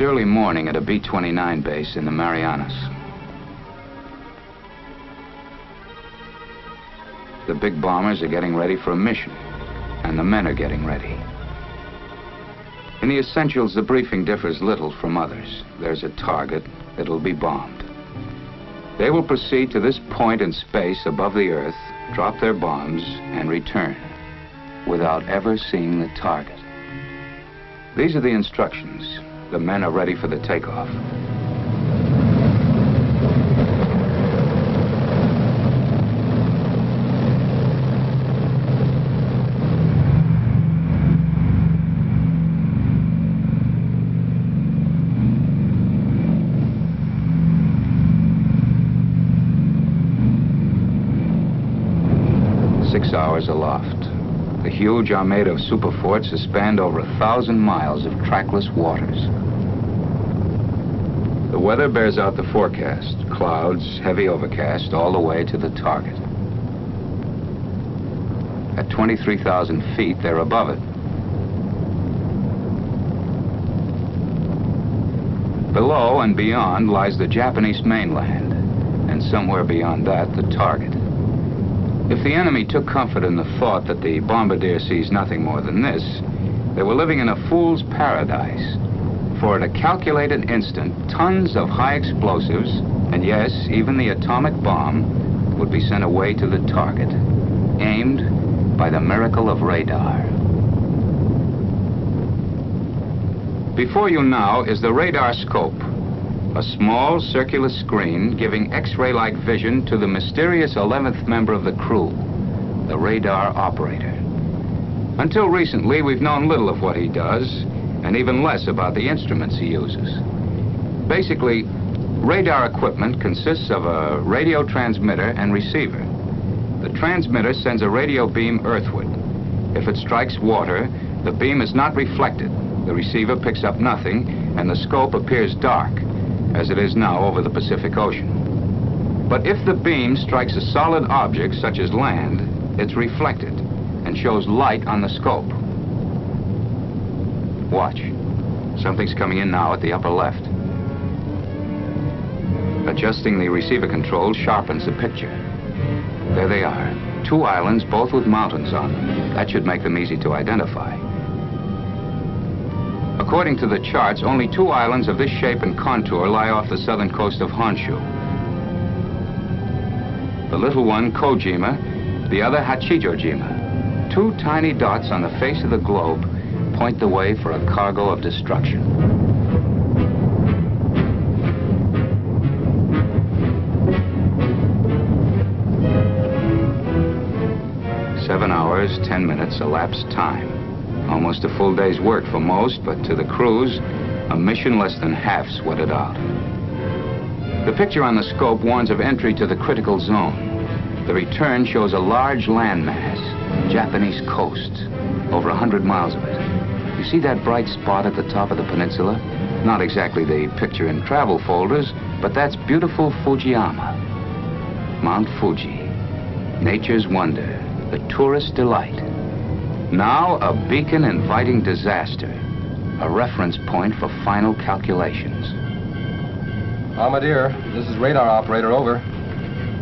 early morning at a B-29 base in the Marianas. The big bombers are getting ready for a mission, and the men are getting ready. In the essentials, the briefing differs little from others. There's a target that'll be bombed. They will proceed to this point in space above the Earth, drop their bombs, and return without ever seeing the target. These are the instructions. The men are ready for the takeoff. Hours aloft. The huge armada of superforts is spanned over 1,000 miles of trackless waters. The weather bears out the forecast. Clouds, heavy overcast, all the way to the target. At 23,000 feet, they're above it. Below and beyond lies the Japanese mainland, and somewhere beyond that, the target. If the enemy took comfort in the thought that the bombardier sees nothing more than this, they were living in a fool's paradise. For at a calculated instant, tons of high explosives, and yes, even the atomic bomb, would be sent away to the target, aimed by the miracle of radar. Before you now is the radar scope, a small circular screen giving X-ray-like vision to the mysterious 11th member of the crew, the radar operator. Until recently, we've known little of what he does, and even less about the instruments he uses. Basically, radar equipment consists of a radio transmitter and receiver. The transmitter sends a radio beam earthward. If it strikes water, the beam is not reflected. The receiver picks up nothing, and the scope appears dark, as it is now over the Pacific Ocean. But if the beam strikes a solid object, such as land, it's reflected and shows light on the scope. Watch. Something's coming in now at the upper left. Adjusting the receiver controls sharpens the picture. There they are. 2 islands, both with mountains on them. That should make them easy to identify. According to the charts, only 2 islands of this shape and contour lie off the southern coast of Honshu. The little one, Kojima, the other, Hachijojima. 2 tiny dots on the face of the globe point the way for a cargo of destruction. Seven hours, 10 minutes elapsed time. Almost a full day's work for most, but to the crews, a mission less than half sweated out. The picture on the scope warns of entry to the critical zone. The return shows a large landmass, Japanese coast, over 100 miles of it. You see that bright spot at the top of the peninsula? Not exactly the picture in travel folders, but that's beautiful Fujiyama. Mount Fuji, nature's wonder, the tourist delight. Now a beacon inviting disaster, a reference point for final calculations. Bombardier, this is radar operator, over.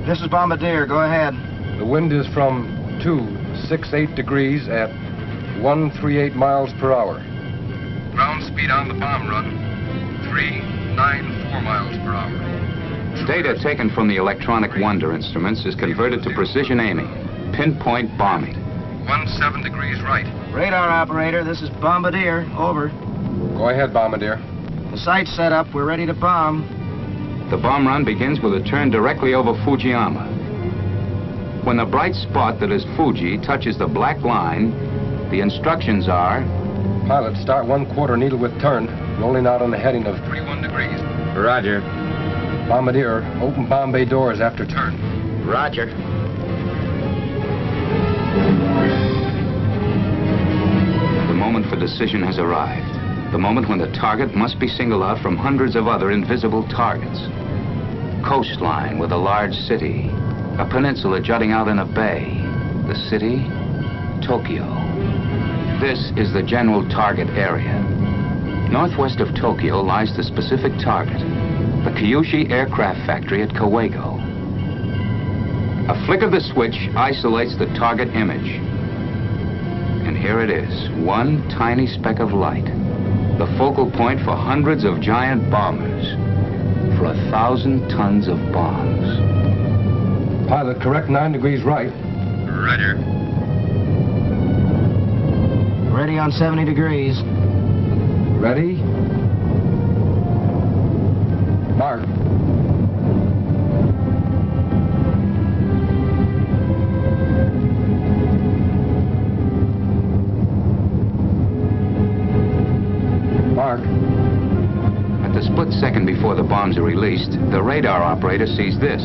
This is Bombardier, go ahead. The wind is from 268 degrees at 138 miles per hour. Ground speed on the bomb run, 394 miles per hour. Data taken from the electronic wonder instruments is converted to precision aiming, pinpoint bombing. 17 degrees right. Radar operator, this is Bombardier, over. Go ahead, Bombardier. The site's set up, we're ready to bomb. The bomb run begins with a turn directly over Fujiyama. When the bright spot that is Fuji touches the black line, the instructions are... Pilot, start 1/4 needle with turn, rolling out on the heading of 31 degrees. Roger. Bombardier, open bomb bay doors after turn. Roger. The moment for decision has arrived. The moment when the target must be singled out from hundreds of other invisible targets. Coastline with a large city. A peninsula jutting out in a bay. The city, Tokyo. This is the general target area. Northwest of Tokyo lies the specific target, the Kyushu aircraft factory at Kawago. A flick of the switch isolates the target image. And here it is, one tiny speck of light, the focal point for hundreds of giant bombers, for 1,000 tons of bombs. Pilot, correct 9 degrees right. Roger. Ready on 70 degrees. Ready? Mark. Mark. At the split second before the bombs are released, the radar operator sees this.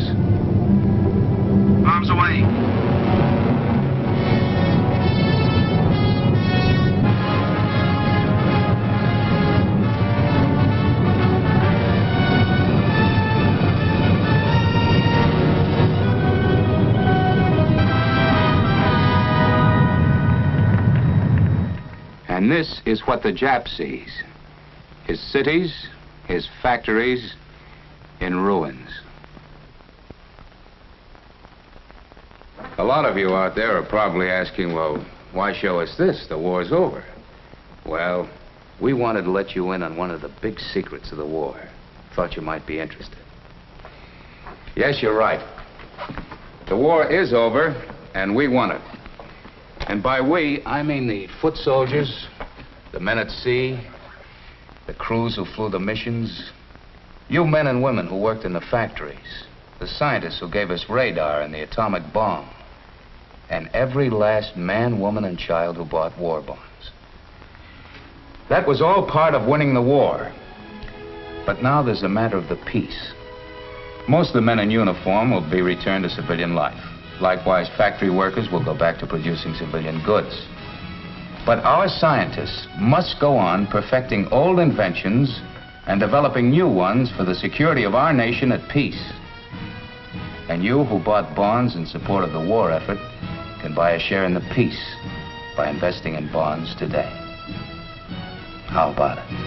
Bombs away. And this is what the Jap sees. His cities, his factories, in ruins. A lot of you out there are probably asking, well, why show us this? The war's over. Well, we wanted to let you in on one of the big secrets of the war. Thought you might be interested. Yes, you're right. The war is over, and we won it. And by we, I mean the foot soldiers, the men at sea, the crews who flew the missions, you men and women who worked in the factories, the scientists who gave us radar and the atomic bomb, and every last man, woman, and child who bought war bonds. That was all part of winning the war. But now there's a matter of the peace. Most of the men in uniform will be returned to civilian life. Likewise, factory workers will go back to producing civilian goods. But our scientists must go on perfecting old inventions and developing new ones for the security of our nation at peace. And you who bought bonds in support of the war effort can buy a share in the peace by investing in bonds today. How about it?